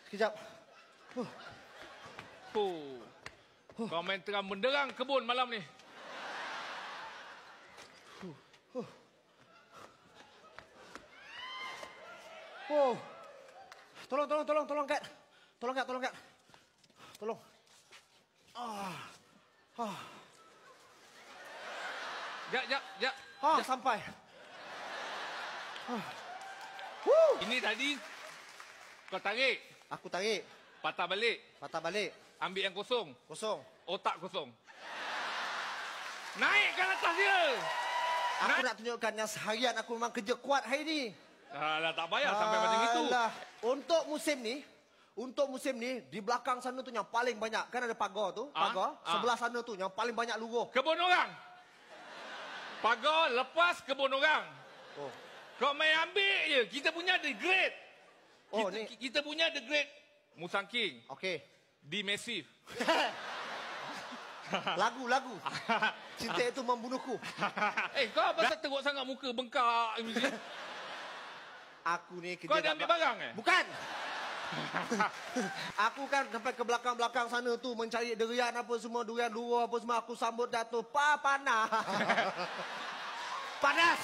Sekejap. Kau main terang menderang kebun malam ni. Tolong, Kat. Tolong, Kat. Tolong. Jap. Dah sampai. Ini tadi kau tarik. Aku tarik. Patah balik. Ambil yang kosong. Otak kosong. Naikkan atas dia. Aku nak tunjukkan yang seharian aku memang kerja kuat hari ni. Alah, tak payah sampai macam itu. Untuk musim ni, di belakang sana tu yang paling banyak. Kan ada pagar tu. Sebelah sana tu yang paling banyak luruh. Kebun orang. Pagar lepas kebun orang. Kau main ambil je. Kita punya the great. Kita punya the great Musang King. Okey. Di Massive. Lagu. Cinta itu membunuhku. Kau pasal teruk sangat muka bengkak. Aku ni kerja. Kau ada ambil barang Bukan. Aku kan sampai ke belakang sana tu mencari durian apa semua, durian luar apa semua. Aku sambut Dato' panas.